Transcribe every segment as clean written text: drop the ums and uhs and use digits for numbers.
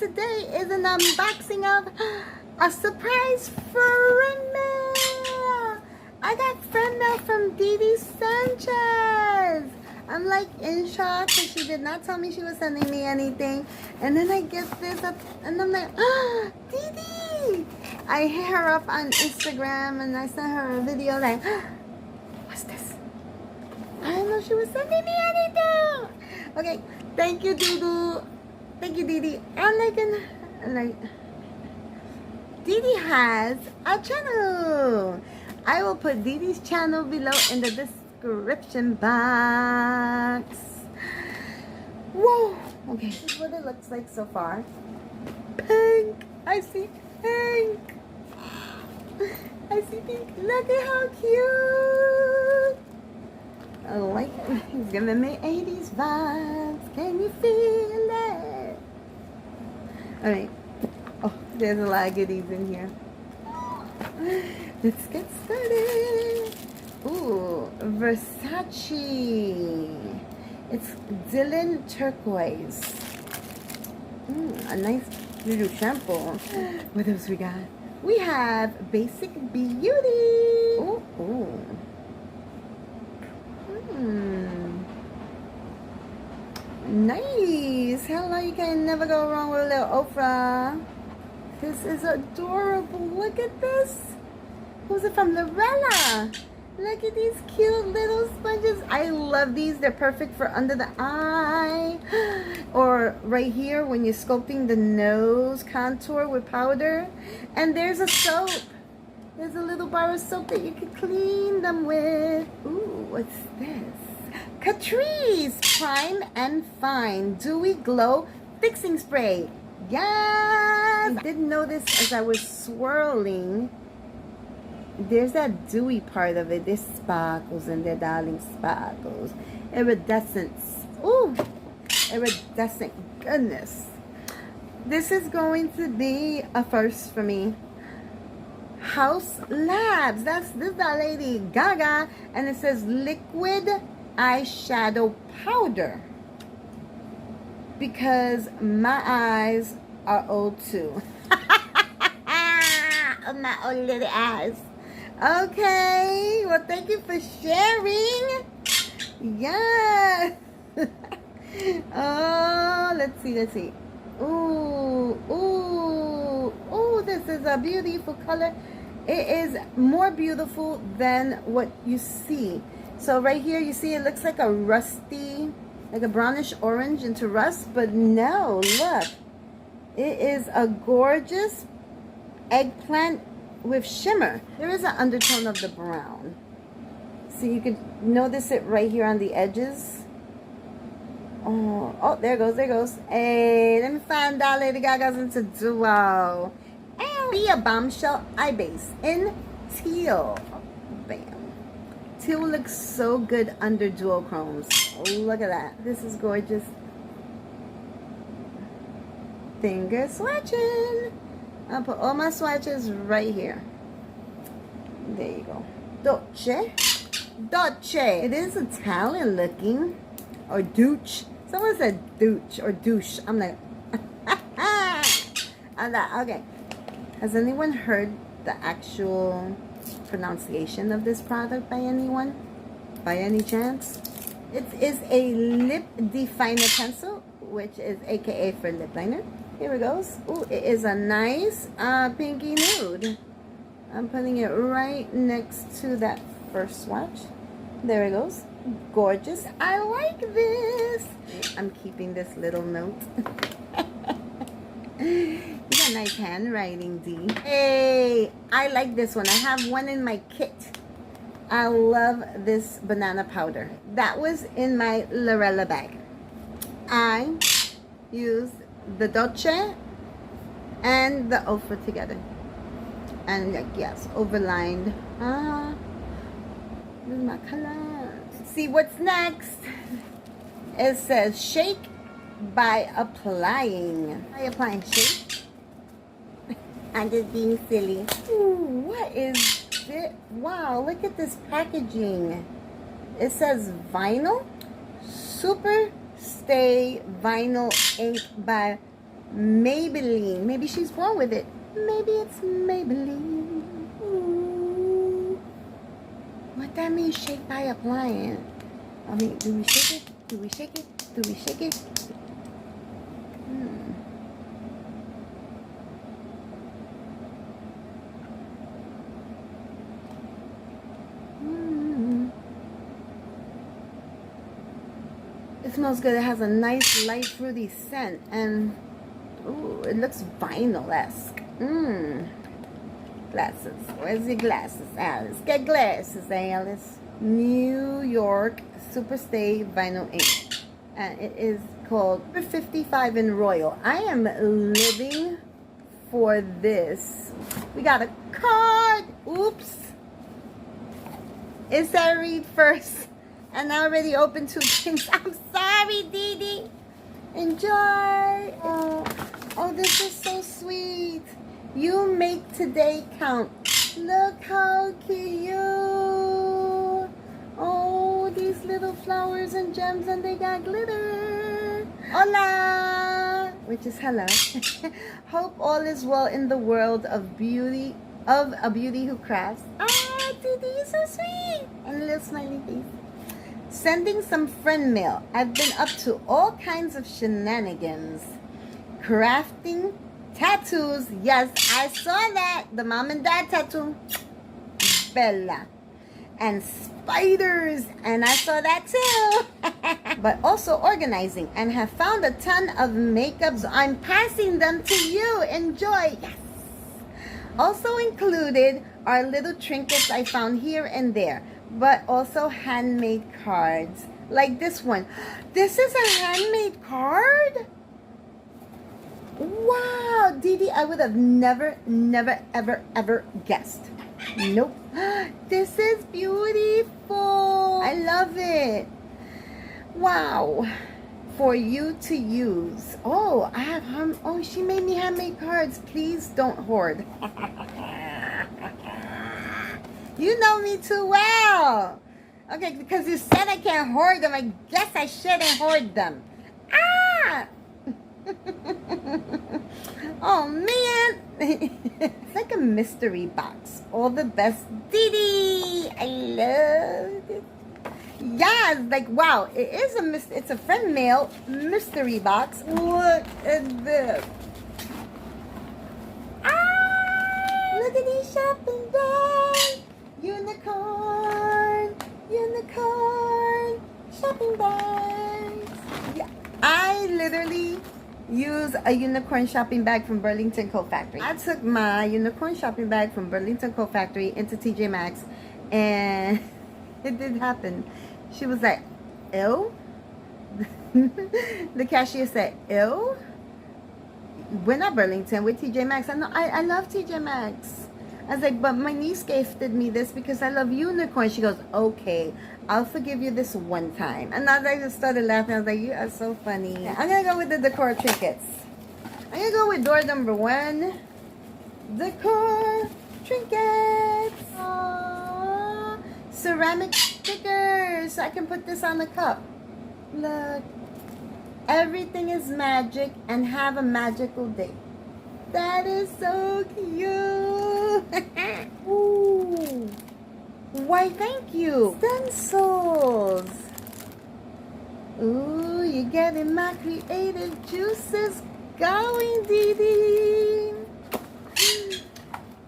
today is an unboxing of a surprise friend mail. I got friend mail from Dee Dee Sanchez. I'm like in shock because she did not tell me she was sending me anything. And then I get this up and I'm like, Dee Dee! I hit her up on Instagram and I sent her a video like, what's this? I didn't know she was sending me anything. Okay, thank you, Dee Dee. Thank you, Dee Dee. Dee Dee has a channel. I will put Dee Dee's channel below in the description box. Whoa. Okay, this is what it looks like so far. Pink. I see pink. I see pink. Look at how cute. I like it. He's giving me 80s vibes. Can you feel it? Alright. Oh, there's a lot of goodies in here. Let's get started. Ooh, Versace. It's Dylan Turquoise. A nice little shampoo. What else we got? We have Basic Beauty. Ooh, ooh. Nice. Hello, you can never go wrong with a little Oprah. This is adorable. Look at this. Who's it from? Lorella. Look at these cute little sponges. I love these. They're perfect for under the eye. Or right here when you're sculpting the nose contour with powder. And there's a soap. There's a little bar of soap that you can clean them with. Ooh, what's this? Catrice Prime and Fine Dewy Glow Fixing Spray. Yes! I didn't know this as I was swirling. There's that dewy part of it. There's sparkles in there, darling, sparkles. Iridescence. Ooh! Iridescent goodness. This is going to be a first for me. House Labs. This is that Lady Gaga. And it says liquid eyeshadow powder. Because my eyes are old too. My old little eyes. Okay. Well, thank you for sharing. Yes. Oh, let's see. Ooh, ooh, ooh, this is a beautiful color. It is more beautiful than what you see. So right here, you see it looks like a rusty, like a brownish orange into rust, but no, look. It is a gorgeous eggplant with shimmer. There is an undertone of the brown. So you can notice it right here on the edges. Oh, there goes. Hey, let me find out Lady Gaga's into duo. And be a bombshell eye base in teal. Bam. Teal looks so good under duochromes. Oh, look at that. This is gorgeous. Finger swatching. I'll put all my swatches right here. There you go. Dolce. It is Italian looking. Or douche. Someone said douche or douche. I'm like, okay. Has anyone heard the actual pronunciation of this product by anyone? By any chance? It is a lip definer pencil, which is AKA for lip liner. Here it goes. Ooh, it is a nice pinky nude. I'm putting it right next to that first swatch. There it goes. Gorgeous. I like this. I'm keeping this little note. You got nice handwriting, Dee. Hey, I like this one. I have one in my kit. I love this banana powder. That was in my Lorella bag. I used the Dolce and the Ofa together. And yes, overlined. This is my color. See what's next. It says shake by applying. By applying shake. I'm just being silly. Ooh, what is it? Wow, look at this packaging. It says vinyl. Super Stay Vinyl Ink by Maybelline. Maybe she's born with it. Maybe it's Maybelline. Ooh. What that means, shake by applying. I mean, do we shake it? Do we shake it? Do we shake it? It smells good. It has a nice light fruity scent, and ooh, it looks vinyl-esque. Glasses. Where's your glasses, Alice? Get glasses, Alice. New York Superstay Vinyl Ink, and it is called 55 in Royal. I am living for this. We got a card. Oops. It said read first. And I already opened 2 things. I'm sorry, Dee Dee. Enjoy. Oh, this is so sweet. You make today count. Look how cute. Oh, these little flowers and gems, and they got glitter. Hola, which is hello. Hope all is well in the world of beauty, of a beauty who crafts. Ah, Dee Dee, you're so sweet. And a little smiley face. Sending some friend mail. I've been up to all kinds of shenanigans. Crafting tattoos. Yes, I saw that. The mom and dad tattoo. Bella. And spiders. And I saw that too. But also organizing. And have found a ton of makeups. I'm passing them to you. Enjoy. Yes. Also included are little trinkets I found here and there. But also handmade cards. Like this one. This is a handmade card? Wow. Dee Dee, I would have never, ever guessed. Nope. This is beautiful. I love it. Wow. For you to use. Oh, I have oh, she made me handmade cards. Please don't hoard. You know me too well. Okay, because you said I can't hoard them. I guess I shouldn't hoard them. Ah! Oh, man. It's like a mystery box. All the best. Dee Dee. I love it. Yeah, it's like, wow. It is it's a friend mail mystery box. Look at this. Ah! Look at these shopping bags. Unicorn, shopping bags. Yeah, I literally use a unicorn shopping bag from Burlington Coat Factory. I took my unicorn shopping bag from Burlington Coat Factory into TJ Maxx, and it did happen. She was like, ew. The cashier said, ew. We're not Burlington, we're TJ Maxx. I love TJ Maxx. I was like, but my niece gifted me this because I love unicorns. She goes, okay, I'll forgive you this one time. And I just started laughing. I was like, you are so funny. I'm going to go with the decor trinkets. I'm going to go with door number 1. Decor trinkets. Aww. Ceramic stickers. So I can put this on the cup. Look. Everything is magic and have a magical day. That is so cute. Ooh. Why, thank you. Stencils. Ooh, you're getting my creative juices going, Dee Dee.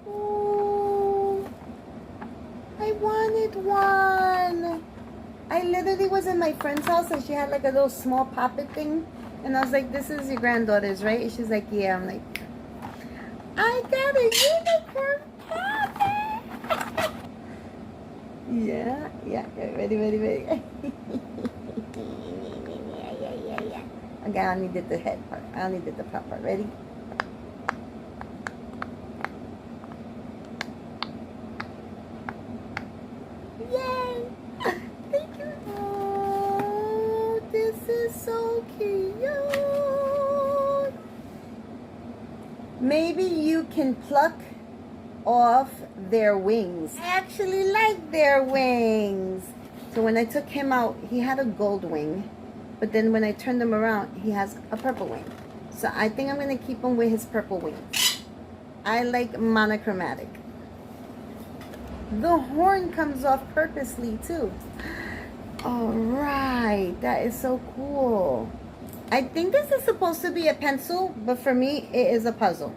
Ooh. I wanted one. I literally was in my friend's house and she had like a little small poppet thing. And I was like, this is your granddaughter's, right? And she's like, yeah. I'm like, I got a unicorn poppet. Yeah. Ready. Yeah. Okay, I needed the head part. I needed the top part. Ready? Yay! Thank you. Oh, this is so cute. Maybe you can pluck off their wings. I actually like their wings. So when I took him out, he had a gold wing. But then when I turned him around, he has a purple wing. So I think I'm going to keep him with his purple wings. I like monochromatic. The horn comes off purposely too. Alright, that is so cool. I think this is supposed to be a pencil, but for me, it is a puzzle.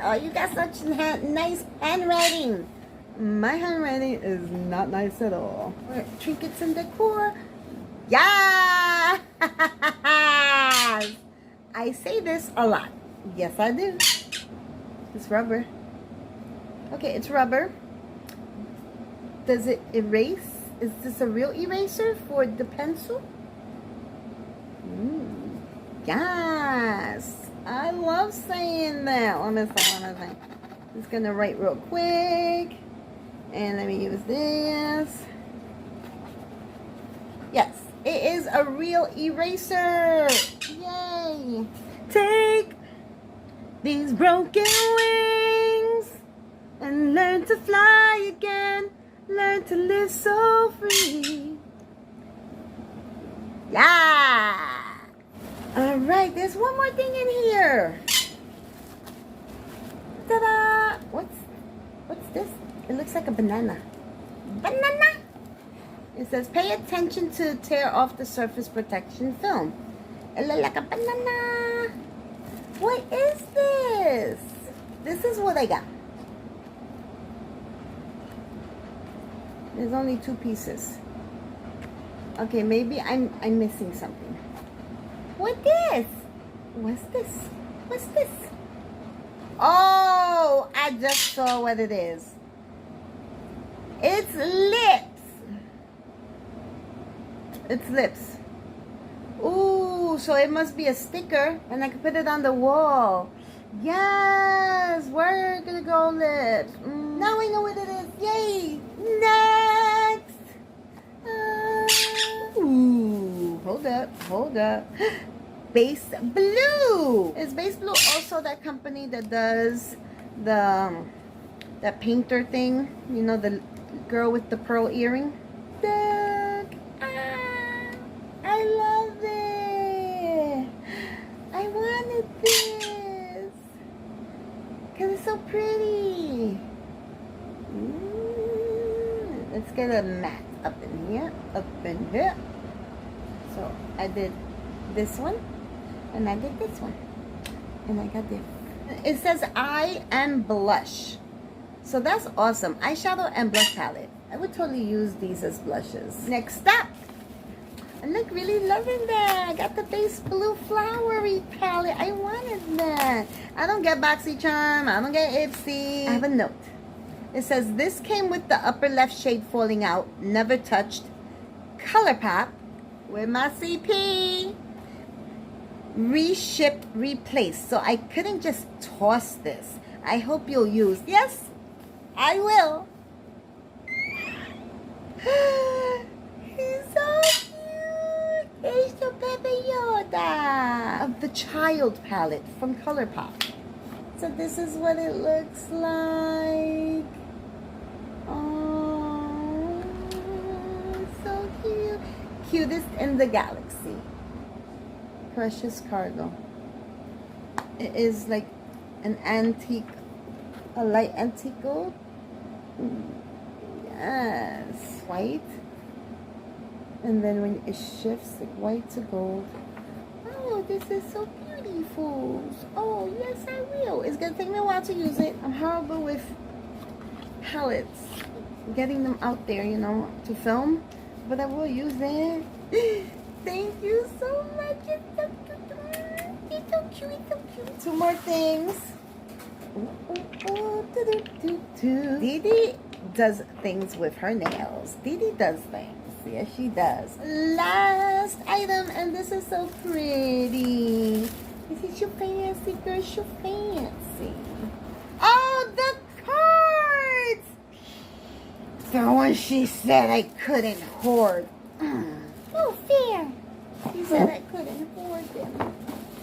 Oh, you got such nice handwriting. My handwriting is not nice at all. Trinkets and decor. Yeah! I say this a lot. Yes, I do. It's rubber. Okay, it's rubber. Does it erase? Is this a real eraser for the pencil? Yes. I love saying that. Let me see. Just gonna write real quick. And let me use this. Yes, it is a real eraser. Yay. Take these broken wings and learn to fly again. Learn to live so free. Yeah. All right, there's one more thing in here. Ta-da! What's this? It looks like a banana. Banana. It says, pay attention to tear off the surface protection film. It looks like a banana. What is this? This is what I got. There's only 2 pieces. Okay, maybe I'm missing something. What this? What's this? What's this? Oh, I just saw what it is. It's lips. It's lips. Ooh, so it must be a sticker, and I can put it on the wall. Yes, where gonna go lips? Now I know what it is. Yay! Next. Ooh, hold up. Base Blue. Is Base Blue also that company that does that painter thing? You know, the girl with the pearl earring? Look. I love it. I wanted this. Because it's so pretty. Let's get a mat up in here. So I did this one. And I did this one. And I got this. It says eye and blush. So that's awesome. Eyeshadow and blush palette. I would totally use these as blushes. Next up. I'm like really loving that. I got the Base Blue Flowery palette. I wanted that. I don't get BoxyCharm. I don't get Ipsy. I have a note. It says this came with the upper left shade falling out. Never touched. ColourPop. With my CP. Reshipped, replaced. So I couldn't just toss this. I hope you'll use. Yes, I will. He's so cute. It's the Baby Yoda of the Child palette from ColourPop. So this is what it looks like. Oh, so cute. Cutest in the galaxy. Precious cargo. It is like an antique, a light antique gold. Yes, white. And then when it shifts, like white to gold. Oh, this is so beautiful. Oh, yes, I will. It's gonna take me a while to use it. I'm horrible with palettes, getting them out there, you know, to film. But I will use it. Thank you so much. It's so cute. It's so cute. It's so cute. 2 more things. Dee Dee does things with her nails. Dee Dee does things. Yes, she does. Last item, and this is so pretty. This is your fancy, girl. Your fancy. Oh, the cards. The one she said I couldn't hoard. Oh, fair. She said I couldn't hoard them.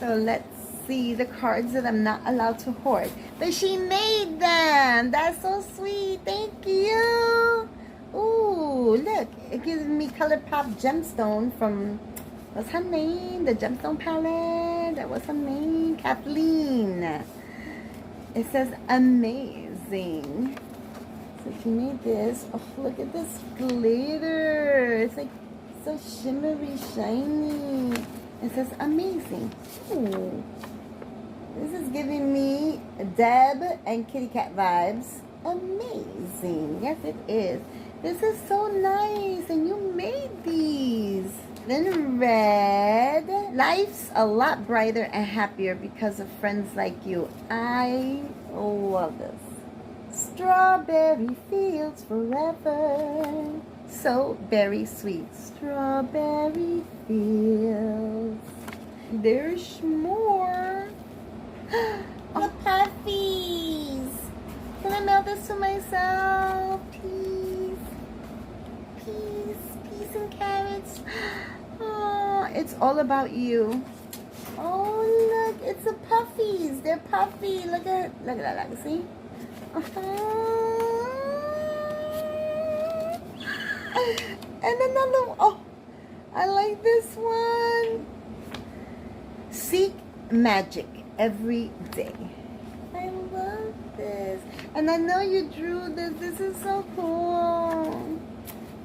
So let's see the cards that I'm not allowed to hoard. But she made them. That's so sweet. Thank you. Ooh, look. It gives me ColourPop Gemstone from What's her name? The Gemstone Palette. That was her name. Kathleen. It says amazing. So she made this. Oh, look at this glitter. It's like so shimmery, shiny. It says amazing. Ooh. This is giving me Deb and Kitty Cat vibes. Amazing. Yes, it is. This is so nice. And you made these. Then red. Life's a lot brighter and happier because of friends like you. I love this. Strawberry fields forever. So very sweet. Strawberry fields. There's more. The puffies. Can I mail this to myself? Peas. Peas and carrots. Oh, it's all about you. Oh, look, it's the puffies. They're puffy. Look at that. Look, see? And another one. Oh, I like this one. Seek magic every day. I love this. And I know you drew this. This is so cool.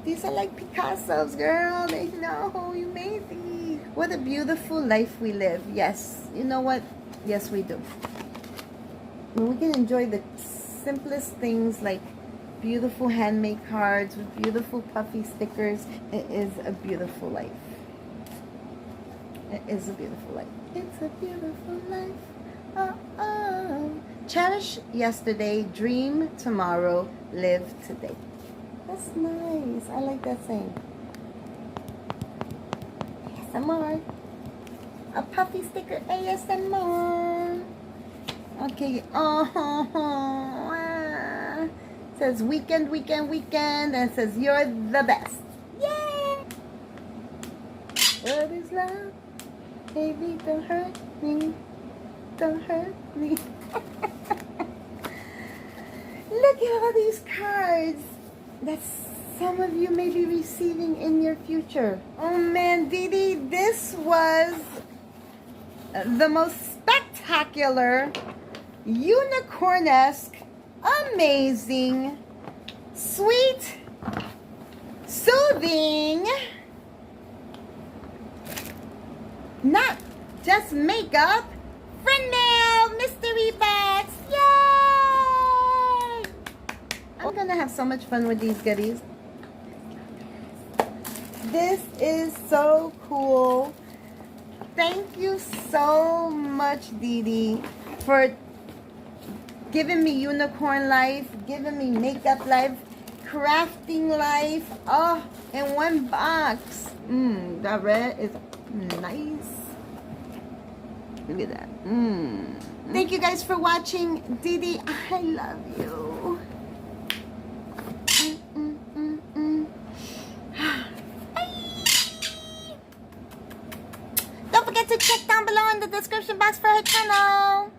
These are like Picasso's, girl. They know you made these. What a beautiful life we live. Yes. You know what? Yes, we do. When we can enjoy the simplest things like beautiful handmade cards with beautiful puffy stickers, it is a beautiful life. It is a beautiful life. It's a beautiful life. Oh. Cherish yesterday, dream tomorrow, live today. That's nice. I like that saying. ASMR. A puffy sticker ASMR. Okay. Oh. It says weekend. And it says you're the best. Yay! What is love? Baby, don't hurt me. Don't hurt me. Look at all these cards that some of you may be receiving in your future. Oh man, Dee Dee, this was the most spectacular, unicorn-esque, amazing, sweet, soothing, not just makeup, friend mail mystery box. Yay! I'm gonna have so much fun with these goodies. This is so cool. Thank you so much, Dee Dee, for giving me unicorn life, giving me makeup life, crafting life. Oh, in one box. That red is nice. Look at that. Thank you guys for watching. Dee Dee, I love you. Don't forget to check down below in the description box for her channel.